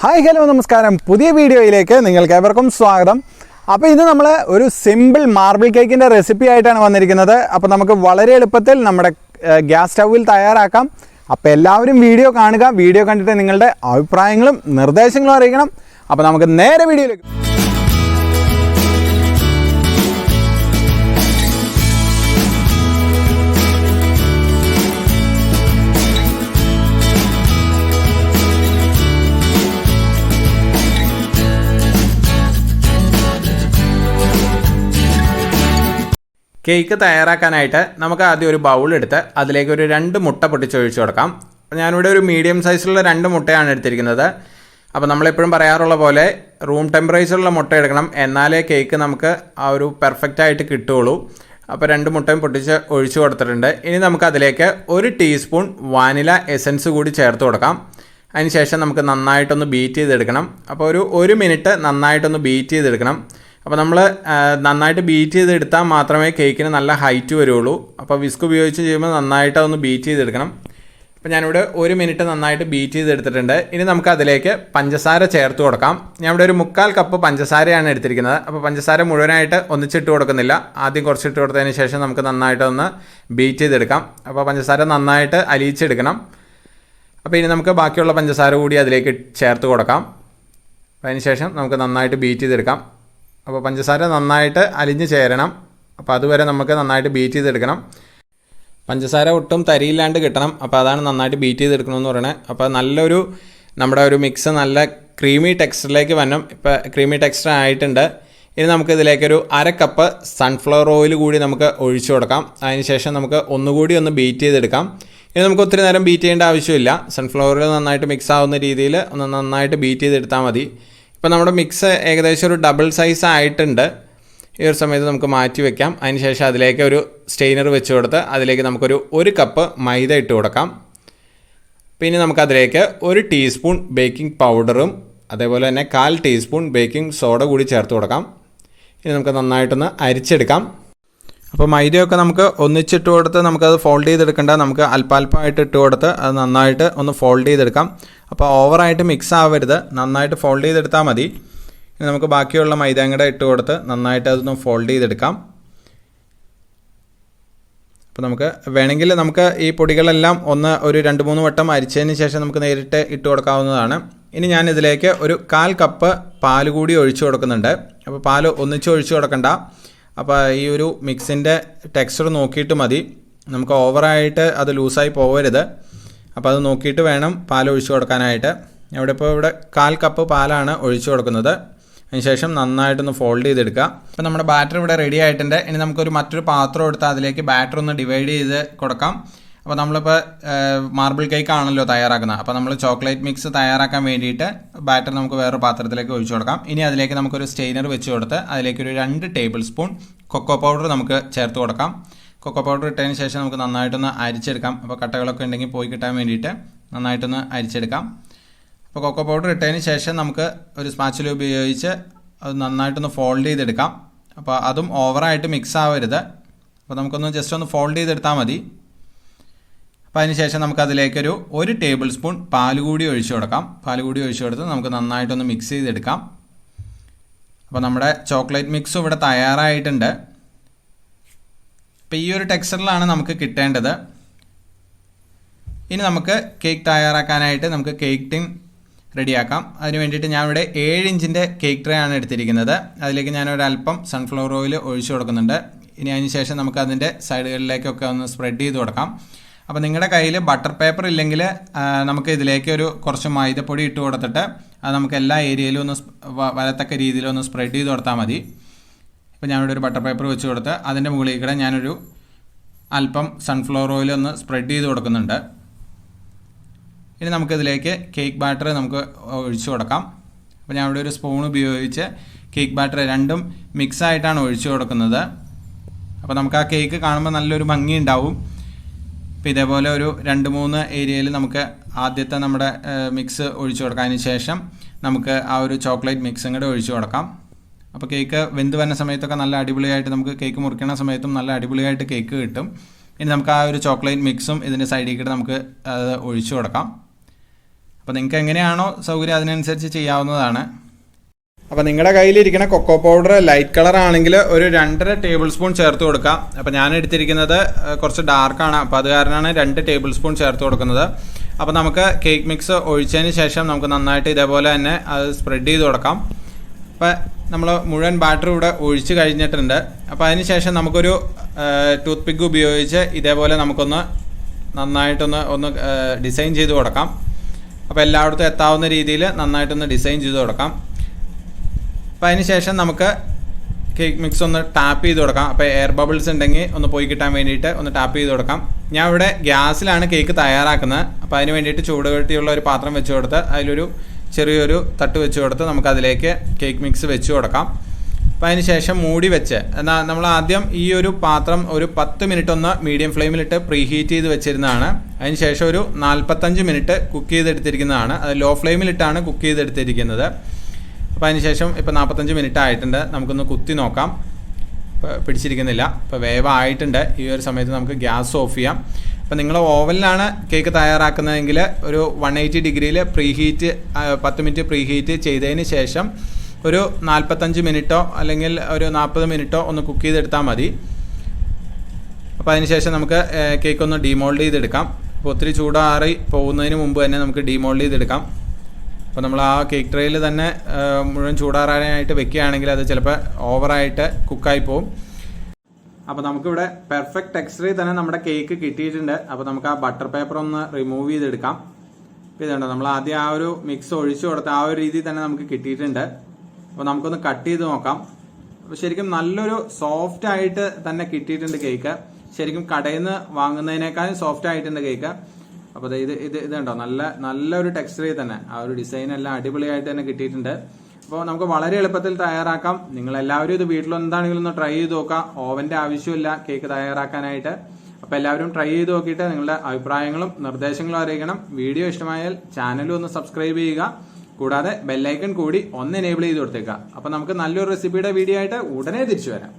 Hi hello നമസ്കാരം. പുതിയ വീഡിയോയിലേക്ക് നിങ്ങൾക്ക് ഏവർക്കും സ്വാഗതം. അപ്പോൾ ഇന്ന് നമ്മൾ ഒരു സിമ്പിൾ മാർബിൾ കേക്കിൻ്റെ റെസിപ്പി ആയിട്ടാണ് വന്നിരിക്കുന്നത്. അപ്പോൾ നമുക്ക് വളരെ എളുപ്പത്തിൽ നമ്മുടെ ഗ്യാസ് സ്റ്റൗവിൽ തയ്യാറാക്കാം. അപ്പോൾ എല്ലാവരും വീഡിയോ കാണുക. വീഡിയോ കണ്ടിട്ട് നിങ്ങളുടെ അഭിപ്രായങ്ങളും നിർദ്ദേശങ്ങളും അറിയിക്കണം. അപ്പോൾ നമുക്ക് നേരെ വീഡിയോയിലേക്ക്. കേക്ക് തയ്യാറാക്കാനായിട്ട് നമുക്ക് ആദ്യം ഒരു ബൗൾ എടുത്ത് അതിലേക്ക് ഒരു 2 മുട്ട പൊട്ടിച്ചൊഴിച്ച് കൊടുക്കാം. ഞാനിവിടെ ഒരു മീഡിയം സൈസിലുള്ള 2 മുട്ടയാണ് എടുത്തിരിക്കുന്നത്. അപ്പോൾ നമ്മളെപ്പോഴും പറയാറുള്ള പോലെ റൂം ടെമ്പറേച്ചറിലുള്ള മുട്ട എടുക്കണം, എന്നാലേ കേക്ക് നമുക്ക് ആ ഒരു പെർഫെക്റ്റായിട്ട് കിട്ടുകയുള്ളൂ. അപ്പോൾ 2 മുട്ടയും പൊട്ടിച്ച് ഒഴിച്ച് കൊടുത്തിട്ടുണ്ട്. ഇനി നമുക്ക് അതിലേക്ക് 1 ടീസ്പൂൺ വാനില എസൻസ് കൂടി ചേർത്ത് കൊടുക്കാം. അതിനുശേഷം നമുക്ക് നന്നായിട്ടൊന്ന് ബീറ്റ് ചെയ്തെടുക്കണം. അപ്പോൾ ഒരു മിനിറ്റ് നന്നായിട്ടൊന്ന് ബീറ്റ് ചെയ്തെടുക്കണം. അപ്പോൾ നമ്മൾ നന്നായിട്ട് ബീറ്റ് ചെയ്തെടുത്താൽ മാത്രമേ കേക്കിന് നല്ല ഹൈറ്റ് വരുള്ളൂ. അപ്പോൾ വിസ്ക് ഉപയോഗിച്ച് ചെയ്യുമ്പോൾ നന്നായിട്ട് അതൊന്ന് ബീറ്റ് ചെയ്തെടുക്കണം. അപ്പോൾ ഞാനിവിടെ 1 മിനിറ്റ് നന്നായിട്ട് ബീറ്റ് ചെയ്തെടുത്തിട്ടുണ്ട്. ഇനി നമുക്ക് അതിലേക്ക് പഞ്ചസാര ചേർത്ത് കൊടുക്കാം. ഞാൻ ഇവിടെ ഒരു 3/4 കപ്പ് പഞ്ചസാരയാണ് എടുത്തിരിക്കുന്നത്. അപ്പോൾ പഞ്ചസാര മുഴുവനായിട്ട് ഒന്നിച്ചിട്ട് കൊടുക്കുന്നില്ല. ആദ്യം കുറച്ചിട്ട് കൊടുത്തതിന് ശേഷം നമുക്ക് നന്നായിട്ടൊന്ന് ബീറ്റ് ചെയ്തെടുക്കാം. അപ്പോൾ പഞ്ചസാര നന്നായിട്ട് അലിയിച്ചെടുക്കണം. അപ്പോൾ ഇനി നമുക്ക് ബാക്കിയുള്ള പഞ്ചസാര കൂടി അതിലേക്ക് ചേർത്ത് കൊടുക്കാം. അതിന് ശേഷം നമുക്ക് നന്നായിട്ട് ബീറ്റ് ചെയ്തെടുക്കാം. അപ്പോൾ പഞ്ചസാര നന്നായിട്ട് അലിഞ്ഞ് ചേരണം. അപ്പോൾ അതുവരെ നമുക്ക് നന്നായിട്ട് ബീറ്റ് ചെയ്തെടുക്കണം. പഞ്ചസാര ഒട്ടും തരിയില്ലാണ്ട് കിട്ടണം. അപ്പോൾ അതാണ് നന്നായിട്ട് ബീറ്റ് ചെയ്തെടുക്കണമെന്ന് പറയുന്നത്. അപ്പോൾ നമ്മുടെ ഒരു മിക്സ് നല്ല ക്രീമി ടെക്സ്ചറിലേക്ക് വരണം. ഇപ്പോൾ ക്രീമി ടെക്സ്ചർ ആയിട്ടുണ്ട്. ഇനി നമുക്ക് ഇതിലേക്കൊരു 1/2 കപ്പ് സൺഫ്ലവർ ഓയിൽ കൂടി നമുക്ക് ഒഴിച്ചു കൊടുക്കാം. അതിന് ശേഷം നമുക്ക് ഒന്നുകൂടി ഒന്ന് ബീറ്റ് ചെയ്തെടുക്കാം. ഇനി നമുക്ക് ഒത്തിരി നേരം ബീറ്റ് ചെയ്യേണ്ട ആവശ്യമില്ല. സൺഫ്ലവർ നന്നായിട്ട് മിക്സ് ആവുന്ന രീതിയിൽ ഒന്ന് നന്നായിട്ട് ബീറ്റ് ചെയ്തെടുത്താൽ മതി. ഇപ്പോൾ നമ്മുടെ മിക്സ് ഏകദേശം ഒരു ഡബിൾ സൈസ് ആയിട്ടുണ്ട്. ഈ ഒരു സമയത്ത് നമുക്ക് മാറ്റി വയ്ക്കാം. അതിനുശേഷം അതിലേക്ക് ഒരു സ്റ്റെയിനർ വെച്ച് കൊടുത്ത് അതിലേക്ക് നമുക്കൊരു 1 കപ്പ് മൈദ ഇട്ട് കൊടുക്കാം. പിന്നെ നമുക്കതിലേക്ക് 1 ടീസ്പൂൺ ബേക്കിംഗ് പൗഡറും അതേപോലെ തന്നെ 1/4 ടീസ്പൂൺ ബേക്കിംഗ് സോഡ കൂടി ചേർത്ത് കൊടുക്കാം. ഇനി നമുക്ക് നന്നായിട്ടൊന്ന് അരിച്ചെടുക്കാം. അപ്പോൾ മൈദയൊക്കെ നമുക്ക് ഒന്നിച്ചിട്ട് കൊടുത്ത് നമുക്കത് ഫോൾഡ് ചെയ്തെടുക്കേണ്ട. നമുക്ക് അല്പാൽപ്പമായിട്ട് ഇട്ട് കൊടുത്ത് അത് നന്നായിട്ട് ഒന്ന് ഫോൾഡ് ചെയ്തെടുക്കാം. അപ്പോൾ ഓവറായിട്ട് മിക്സ് ആവരുത്, നന്നായിട്ട് ഫോൾഡ് ചെയ്തെടുത്താൽ മതി. ഇനി നമുക്ക് ബാക്കിയുള്ള മൈദയും കൂടെ ഇട്ട് കൊടുത്ത് നന്നായിട്ട് അതൊന്ന് ഫോൾഡ് ചെയ്തെടുക്കാം. അപ്പോൾ നമുക്ക് വേണമെങ്കിൽ നമുക്ക് ഈ പൊടികളെല്ലാം ഒരു 2-3 വട്ടം അരിച്ചതിന് ശേഷം നമുക്ക് നേരിട്ട് ഇട്ട് കൊടുക്കാവുന്നതാണ്. ഇനി ഞാൻ ഇതിലേക്ക് ഒരു 1/4 കപ്പ് പാൽ കൂടി ഒഴിച്ചു കൊടുക്കുന്നുണ്ട്. അപ്പോൾ പാൽ ഒന്നിച്ച് ഒഴിച്ചു കൊടുക്കണ്ട. അപ്പോൾ ഈ ഒരു മിക്സിൻ്റെ ടെക്സ്ചർ നോക്കിയിട്ട് മതി. നമുക്ക് ഓവറായിട്ട് അത് ലൂസായി പോകരുത്. അപ്പോൾ അത് നോക്കിയിട്ട് വേണം പാൽ ഒഴിച്ചു കൊടുക്കാനായിട്ട്. ഇവിടെ 1/4 കപ്പ് പാലാണ് ഒഴിച്ചു കൊടുക്കുന്നത്. അതിനുശേഷം നന്നായിട്ടൊന്ന് ഫോൾഡ് ചെയ്തെടുക്കുക. അപ്പോൾ നമ്മുടെ ബാറ്റർ ഇവിടെ റെഡി ആയിട്ടുണ്ട്. ഇനി നമുക്കൊരു മറ്റൊരു പാത്രം എടുത്ത് അതിലേക്ക് ബാറ്റർ ഒന്ന് ഡിവൈഡ് ചെയ്ത് കൊടുക്കാം. അപ്പോൾ നമ്മളിപ്പോൾ മാർബിൾ കേക്ക് ആണല്ലോ തയ്യാറാക്കുന്നത്. അപ്പോൾ നമ്മൾ ചോക്ലേറ്റ് മിക്സ് തയ്യാറാക്കാൻ വേണ്ടിയിട്ട് ബാറ്റർ നമുക്ക് വേറൊരു പാത്രത്തിലേക്ക് ഒഴിച്ചു കൊടുക്കാം. ഇനി അതിലേക്ക് നമുക്കൊരു സ്റ്റെയിനർ വെച്ച് കൊടുത്ത് അതിലേക്കൊരു 2 ടേബിൾ സ്പൂൺ കൊക്കോ പൗഡർ നമുക്ക് ചേർത്ത് കൊടുക്കാം. കൊക്കോ പൗഡർ ഇട്ടതിന് ശേഷം നമുക്ക് നന്നായിട്ടൊന്ന് അരിച്ചെടുക്കാം. അപ്പോൾ കട്ടകളൊക്കെ ഉണ്ടെങ്കിൽ പോയി കിട്ടാൻ വേണ്ടിയിട്ട് നന്നായിട്ടൊന്ന് അരിച്ചെടുക്കാം. അപ്പോൾ കൊക്കോ പൗഡർ ഇട്ടതിന് ശേഷം നമുക്ക് ഒരു സ്പാച്ചുല ഉപയോഗിച്ച് അത് നന്നായിട്ടൊന്ന് ഫോൾഡ് ചെയ്തെടുക്കാം. അപ്പോൾ അതും ഓവറായിട്ട് മിക്സ് ആവരുത്. അപ്പോൾ നമുക്കൊന്ന് ജസ്റ്റ് ഒന്ന് ഫോൾഡ് ചെയ്തെടുത്താൽ മതി. അപ്പോൾ അതിന് ശേഷം നമുക്കതിലേക്കൊരു 1 ടേബിൾ സ്പൂൺ പാൽ കൂടി ഒഴിച്ചു കൊടുക്കാം. പാൽ കൂടി ഒഴിച്ചു കൊടുത്ത് നമുക്ക് നന്നായിട്ടൊന്ന് മിക്സ് ചെയ്തെടുക്കാം. അപ്പോൾ നമ്മുടെ ചോക്ലേറ്റ് മിക്സും ഇവിടെ തയ്യാറായിട്ടുണ്ട്. അപ്പോൾ ഈ ഒരു ടെക്സ്ചറിലാണ് നമുക്ക് കിട്ടേണ്ടത്. ഇനി നമുക്ക് കേക്ക് തയ്യാറാക്കാനായിട്ട് നമുക്ക് കേക്ക് ടിൻ റെഡിയാക്കാം. അതിന് വേണ്ടിയിട്ട് ഞാൻ ഇവിടെ 7 ഇഞ്ചിൻ്റെ കേക്ക് ട്രേ ആണ് എടുത്തിരിക്കുന്നത്. അതിലേക്ക് ഞാനൊരല്പം സൺഫ്ലവർ ഓയിൽ ഒഴിച്ചു കൊടുക്കുന്നുണ്ട്. ഇനി അതിന് ശേഷം നമുക്ക് അതിൻ്റെ സൈഡുകളിലേക്കൊക്കെ ഒന്ന് സ്പ്രെഡ് ചെയ്ത് കൊടുക്കാം. അപ്പോൾ നിങ്ങളുടെ കയ്യിൽ ബട്ടർ പേപ്പർ ഇല്ലെങ്കിൽ നമുക്ക് ഇതിലേക്ക് കുറച്ച് മൈദപ്പൊടി ഇട്ട് കൊടുത്തിട്ട് അത് നമുക്ക് എല്ലാ ഏരിയയിലും ഒന്ന് വരത്തക്ക രീതിയിലൊന്ന് സ്പ്രെഡ് ചെയ്ത് കൊടുത്താൽ മതി. ഇപ്പോൾ ഞാനിവിടെ ഒരു ബട്ടർ പേപ്പർ വെച്ച് കൊടുത്ത് അതിൻ്റെ മുകളിൽ കൂടെ ഞാനൊരു അല്പം സൺഫ്ലവർ ഓയിൽ ഒന്ന് സ്പ്രെഡ് ചെയ്ത് കൊടുക്കുന്നുണ്ട്. ഇനി നമുക്കിതിലേക്ക് കേക്ക് ബാറ്റർ നമുക്ക് ഒഴിച്ചു കൊടുക്കാം. അപ്പോൾ ഞാൻ ഇവിടെ ഒരു സ്പൂൺ ഉപയോഗിച്ച് കേക്ക് ബാറ്റർ രണ്ടും മിക്സായിട്ടാണ് ഒഴിച്ചു കൊടുക്കുന്നത്. അപ്പോൾ നമുക്ക് ആ കേക്ക് കാണുമ്പോൾ നല്ലൊരു ഭംഗി ഉണ്ടാവും. അപ്പോൾ ഇതേപോലെ ഒരു 2-3 ഏരിയയിൽ നമുക്ക് ആദ്യത്തെ നമ്മുടെ മിക്സ് ഒഴിച്ചു കൊടുക്കാം. അതിന് ശേഷം നമുക്ക് ആ ഒരു ചോക്ലേറ്റ് മിക്സും കൂടെ ഒഴിച്ചു കൊടുക്കാം. അപ്പോൾ കേക്ക് വെന്ത് വരുന്ന സമയത്തൊക്കെ നല്ല അടിപൊളിയായിട്ട് നമുക്ക് കേക്ക് മുറിക്കുന്ന സമയത്തും നല്ല അടിപൊളിയായിട്ട് കേക്ക് കിട്ടും. ഇനി നമുക്ക് ആ ഒരു ചോക്ലേറ്റ് മിക്സും ഇതിൻ്റെ സൈഡിൽ കൂടെ നമുക്ക് അത് ഒഴിച്ചു കൊടുക്കാം. അപ്പോൾ നിങ്ങൾക്ക് എങ്ങനെയാണോ സൗകര്യം അതിനനുസരിച്ച് ചെയ്യാവുന്നതാണ്. അപ്പോൾ നിങ്ങളുടെ കയ്യിലിരിക്കുന്ന കൊക്കോ പൗഡർ ലൈറ്റ് കളർ ആണെങ്കിൽ ഒരു 2.5 ടേബിൾ സ്പൂൺ ചേർത്ത് കൊടുക്കാം. അപ്പോൾ ഞാൻ എടുത്തിരിക്കുന്നത് കുറച്ച് ഡാർക്കാണ്, അപ്പോൾ അത് കാരണമാണ് 2 ടേബിൾ സ്പൂൺ ചേർത്ത് കൊടുക്കുന്നത്. അപ്പോൾ നമുക്ക് കേക്ക് മിക്സ് ഒഴിച്ചതിന് ശേഷം നമുക്ക് നന്നായിട്ട് ഇതേപോലെ തന്നെ അത് സ്പ്രെഡ് ചെയ്ത് കൊടുക്കാം. അപ്പോൾ നമ്മൾ മുഴുവൻ ബാറ്റർ ഇവിടെ ഒഴിച്ച് കഴിഞ്ഞിട്ടുണ്ട്. അപ്പോൾ അതിന് ശേഷം നമുക്കൊരു ടൂത്ത് പിക്ക് ഉപയോഗിച്ച് ഇതേപോലെ നമുക്കൊന്ന് നന്നായിട്ടൊന്ന് ഡിസൈൻ ചെയ്ത് കൊടുക്കാം. അപ്പോൾ എല്ലായിടത്തും എത്താവുന്ന രീതിയിൽ നന്നായിട്ടൊന്ന് ഡിസൈൻ ചെയ്ത് കൊടുക്കാം. അപ്പോൾ അതിന് ശേഷം നമുക്ക് കേക്ക് മിക്സ് ഒന്ന് ടാപ്പ് ചെയ്ത് കൊടുക്കാം. അപ്പോൾ എയർ ബബിൾസ് ഉണ്ടെങ്കിൽ ഒന്ന് പോയി കിട്ടാൻ വേണ്ടിയിട്ട് ഒന്ന് ടാപ്പ് ചെയ്ത് കൊടുക്കാം. ഞാൻ ഇവിടെ ഗ്യാസിലാണ് കേക്ക് തയ്യാറാക്കുന്നത്. അപ്പോൾ അതിന് വേണ്ടിയിട്ട് ചൂട് കെട്ടിയുള്ള ഒരു പാത്രം വെച്ച് കൊടുത്ത് അതിലൊരു ചെറിയൊരു തട്ട് വെച്ച് കൊടുത്ത് നമുക്കതിലേക്ക് കേക്ക് മിക്സ് വെച്ച് കൊടുക്കാം. അപ്പോൾ അതിന് ശേഷം മൂടി വെച്ച് എന്നാൽ നമ്മൾ ആദ്യം ഈ ഒരു പാത്രം ഒരു 10 മിനിറ്റ് ഒന്ന് മീഡിയം ഫ്ലെയിമിലിട്ട് പ്രീ ഹീറ്റ് ചെയ്ത് വെച്ചിരുന്നതാണ്. അതിന് ശേഷം ഒരു 45 മിനിറ്റ് കുക്ക് ചെയ്തെടുത്തിരിക്കുന്നതാണ്. അത് ലോ ഫ്ലെയിമിലിട്ടാണ് കുക്ക് ചെയ്തെടുത്തിരിക്കുന്നത്. അപ്പോൾ അതിന് ശേഷം ഇപ്പോൾ 45 മിനിറ്റ് ആയിട്ടുണ്ട്. നമുക്കൊന്ന് കുത്തി നോക്കാം. ഇപ്പോൾ പിടിച്ചിരിക്കുന്നില്ല. ഇപ്പോൾ വേവായിട്ടുണ്ട്. ഈ ഒരു സമയത്ത് നമുക്ക് ഗ്യാസ് ഓഫ് ചെയ്യാം. അപ്പോൾ നിങ്ങൾ ഓവനിലാണ് കേക്ക് തയ്യാറാക്കുന്നതെങ്കിൽ ഒരു 180 ഡിഗ്രിയിൽ pre heat 10 minute pre heat ചെയ്തതിന് ശേഷം ഒരു 45 മിനിറ്റോ അല്ലെങ്കിൽ ഒരു 40 മിനിറ്റോ ഒന്ന് കുക്ക് ചെയ്തെടുത്താൽ മതി. അപ്പോൾ അതിന് ശേഷം നമുക്ക് കേക്ക് ഒന്ന് ഡീമോൾഡ് ചെയ്തെടുക്കാം. അപ്പോൾ ഒത്തിരി ചൂടാറി പോകുന്നതിന് മുമ്പ് തന്നെ നമുക്ക് ഡീമോൾഡ് ചെയ്തെടുക്കാം. അപ്പോൾ നമ്മൾ ആ കേക്ക് ട്രേയിൽ തന്നെ മുഴുവൻ ചൂടാറാനായിട്ട് വെക്കുകയാണെങ്കിൽ അത് ചിലപ്പോൾ ഓവറായിട്ട് കുക്കായി പോകും. അപ്പോൾ നമുക്കിവിടെ പെർഫെക്റ്റ് ടെക്സ്ചറിൽ തന്നെ നമ്മുടെ കേക്ക് കിട്ടിയിട്ടുണ്ട്. അപ്പോൾ നമുക്ക് ആ ബട്ടർ പേപ്പർ ഒന്ന് റിമൂവ് ചെയ്തെടുക്കാം. അപ്പോൾ ഇതുണ്ട്, നമ്മൾ ആദ്യം ആ ഒരു മിക്സ് ഒഴിച്ചു കൊടുത്ത ആ ഒരു രീതിയിൽ തന്നെ നമുക്ക് കിട്ടിയിട്ടുണ്ട്. അപ്പോൾ നമുക്കൊന്ന് കട്ട് ചെയ്ത് നോക്കാം. അപ്പോൾ ശരിക്കും നല്ലൊരു സോഫ്റ്റ് ആയിട്ട് തന്നെ കിട്ടിയിട്ടുണ്ട് കേക്ക്. ശരിക്കും കടയിൽ നിന്ന് വാങ്ങുന്നതിനേക്കാളും സോഫ്റ്റ് ആയിട്ടുണ്ട് കേക്ക്. അപ്പോൾ ഇതുണ്ടോ, നല്ലൊരു ടെക്സ്ചറിൽ തന്നെ ആ ഒരു ഡിസൈൻ എല്ലാം അടിപൊളിയായിട്ട് തന്നെ കിട്ടിയിട്ടുണ്ട്. അപ്പോൾ നമുക്ക് വളരെ എളുപ്പത്തിൽ തയ്യാറാക്കാം. നിങ്ങളെല്ലാവരും ഇത് വീട്ടിൽ എന്താണെങ്കിലും ഒന്ന് ട്രൈ ചെയ്ത് നോക്കാം. ഓവൻ്റെ ആവശ്യമില്ല കേക്ക് തയ്യാറാക്കാനായിട്ട്. അപ്പോൾ എല്ലാവരും ട്രൈ ചെയ്ത് നോക്കിയിട്ട് നിങ്ങളുടെ അഭിപ്രായങ്ങളും നിർദ്ദേശങ്ങളും അറിയിക്കണം. വീഡിയോ ഇഷ്ടമായാൽ ചാനലും ഒന്ന് സബ്സ്ക്രൈബ് ചെയ്യുക. കൂടാതെ ബെല്ലൈക്കൺ കൂടി ഒന്ന് എനേബിൾ ചെയ്ത് കൊടുത്തേക്കുക. അപ്പോൾ നമുക്ക് നല്ലൊരു റെസിപ്പിയുടെ വീഡിയോ ആയിട്ട് ഉടനെ തിരിച്ചു വരാം.